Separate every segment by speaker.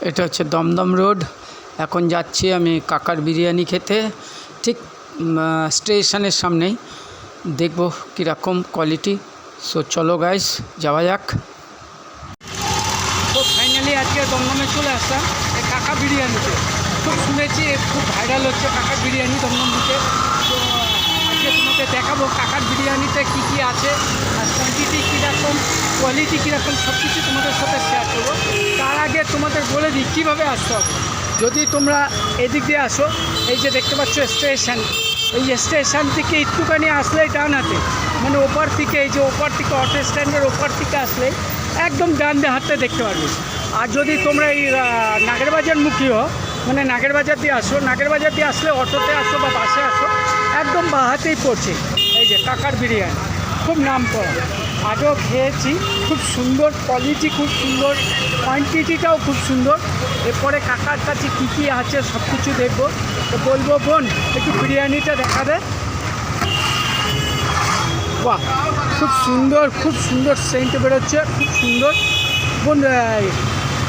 Speaker 1: এটা হচ্ছে দমদম রোড। এখন যাচ্ছি আমি কাকার বিরিয়ানি খেতে, ঠিক স্টেশনের সামনেই। দেখব কীরকম কোয়ালিটি। সো চলো গাইস, যাওয়া যাক। তো ফাইনালি আজকে দমদমে চলে আসলাম এই কাকা বিরিয়ানিতে। খুব শুনেছি খুব ভাইরাল হচ্ছে কাকার বিরিয়ানি দমদম দিতে। তো আজকে তোমাকে দেখাবো কাকার বিরিয়ানিতে কী কী আছে, আর কোয়ান্টিটি কীরকম, কোয়ালিটি কীরকম, সব কিছু তোমাদের সাথে শেয়ার করবো। তার আগে তোমাদের বলে দিই কীভাবে আসতে হবে। যদি তোমরা এদিক দিয়ে আসো, এই যে দেখতে পাচ্ছ স্টেশন, এই স্টেশন থেকে একটুখানি আসলেই ডান হাতে, মানে ওপার থেকে, এই যে ওপার থেকে অটো স্ট্যান্ডের ওপার থেকে আসলেই একদম ডান হাতে দেখতে পারবে। আর যদি তোমরা এই নাগেরবাজার মুখী হও, মানে নাগেরবাজার দিয়ে আসো, নাগেরবাজার দিয়ে আসলে অটোতে আসো বা বাসে আসো, একদম বাঁ হাতেই পড়ছে এই যে কাকার বিরিয়ানি। খুব নাম করা, আগেও খেয়েছি, খুব সুন্দর কোয়ালিটি, খুব সুন্দর কোয়ান্টিটিটাও খুব সুন্দর। এরপরে কাকার কাছে কী কী আছে সব কিছু দেখবো। তো বলবো বোন একটু বিরিয়ানিটা দেখাবে। বাহ, খুব সুন্দর, খুব সুন্দর সেন্ট বেরোচ্ছে, খুব সুন্দর। বোন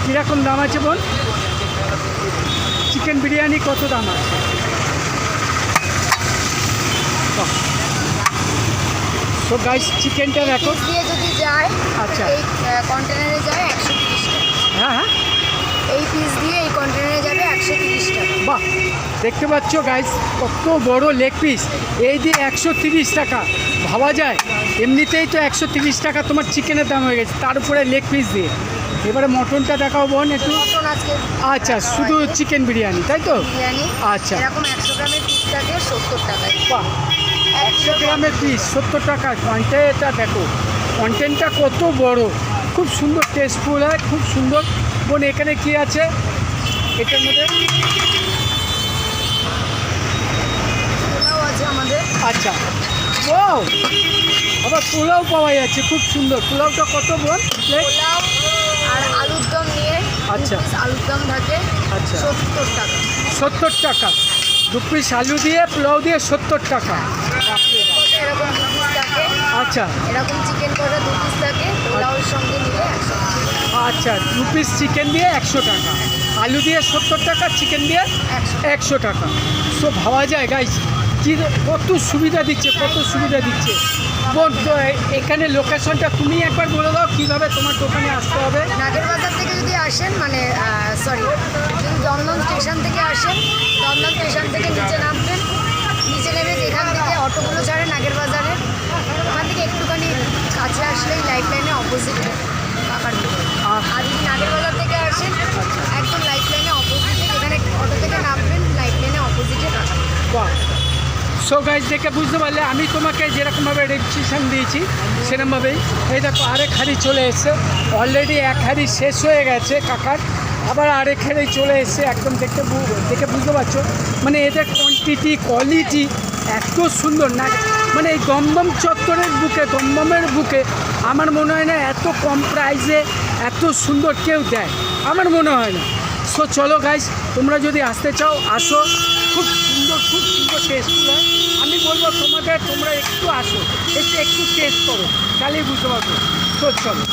Speaker 1: কীরকম দাম আছে বোন? চিকেন বিরিয়ানি কত দাম আছে? বাহ, তো গাইস চিকেনটা দেখো
Speaker 2: দিয়ে যদি যায়,
Speaker 1: আচ্ছা,
Speaker 2: এই কন্টেনারে যায় 130 টাকা।
Speaker 1: হ্যাঁ হ্যাঁ,
Speaker 2: এই পিস দিয়ে এই কন্টেনারে যাবে 130 টাকা।
Speaker 1: বাহ, দেখতে পাচ্ছ গাইস কত বড় লেগ পিস, এই দিয়ে 130 টাকা। ভাবা যায়, এমনিতেই তো 130 টাকা তোমার চিকেনের দাম হয়ে গেছে, তার উপরে লেগ পিস দিয়ে। এবারে মটনটা দেখাও বোন একটু।
Speaker 2: মটন আজকে
Speaker 1: আচ্ছা, শুধু চিকেন বিরিয়ানি তাই তো?
Speaker 2: বিরিয়ানি
Speaker 1: আচ্ছা,
Speaker 2: এরকম 100 গ্রামের পিস থাকে 70 টাকায়।
Speaker 1: বাহ, 100 গ্রামের পিস 70 টাকা। কন্টেন্টটা দেখো, কন্টেন্টটা কত বড়, খুব সুন্দর, টেস্টফুল হয়, খুব সুন্দর। বোন এখানে কি আছে এটার মধ্যে?
Speaker 2: পোলাও আছে আমাদের।
Speaker 1: আচ্ছা, ও আবার পোলাও পাওয়া যাচ্ছে, খুব সুন্দর। পোলাওটা কত বোন?
Speaker 2: পোলাও আর আলুর দম নিয়ে
Speaker 1: আচ্ছা,
Speaker 2: আলুর দম থাকে
Speaker 1: আচ্ছা,
Speaker 2: 70 টাকা।
Speaker 1: 70 টাকা 2 পিস আলু দিয়ে, পোলাও দিয়ে 70 টাকা।
Speaker 2: এরকম 2 পিস থাকে।
Speaker 1: আচ্ছা,
Speaker 2: এরকম চিকেন কষা 2 পিস থাকে, পোলাওর সঙ্গে নিলে 100 টাকা।
Speaker 1: আচ্ছা, 2 পিস চিকেন দিয়ে 100 টাকা, আলু দিয়ে 70 টাকা, চিকেন দিয়ে 100 টাকা। সো ভাবা যায় গাইস কি কত সুবিধা দিচ্ছে, কত সুবিধা দিচ্ছে। বোন তো এখানে লোকেশনটা তুমি একবার বলে দাও কীভাবে তোমার দোকানে আসতে হবে।
Speaker 2: নাগেরবাজার থেকে যদি আসেন, মানে সরি, যদি দমদম স্টেশন থেকে আসেন, দমদম স্টেশন থেকে নিচে নামবেন, নিচে নেমে যেখান থেকে অটোগুলো ছাড়ে নাগেরবাজারে, ওখান থেকে একটুখানি কাছে আসলেই লাইফ লাইনে অপোজিটে কাকার দোকান। আর যদি নাগেরবাজার থেকে আসেন, একদম লাইফ লাইনে অপোজিটে, যেখানে অটো থেকে নামবেন লাইফ লাইনে অপোজিটে কাকা।
Speaker 1: বাহ, সো গাইজ দেখে বুঝতে পারলে আমি তোমাকে যেরকমভাবে রেজিস্ট্রেশন দিয়েছি সেরকমভাবেই। এই দেখো আরেক হাঁড়ি চলে এসছে, অলরেডি এক হাঁড়ি শেষ হয়ে গেছে কাকার, আবার আরেক হাঁড়ি চলে এসছে। একদম দেখে বুঝতে পারছো, মানে এদের কোয়ান্টিটি, কোয়ালিটি এত সুন্দর না, মানে এই দমদম চত্বরের বুকে, দমদমের বুকে আমার মনে হয় না এত কম প্রাইসে এত সুন্দর কেউ দেয়, আমার মনে হয় না। সো চলো গাইস, তোমরা যদি আসতে চাও আসো, খুব সুন্দর, খুব সুন্দর টেস্টফুল হয়। আমি বলবো তোমরা একটু আসো, একটু টেস্ট করো, তাহলেই বুঝতে পারবো। তো চলো।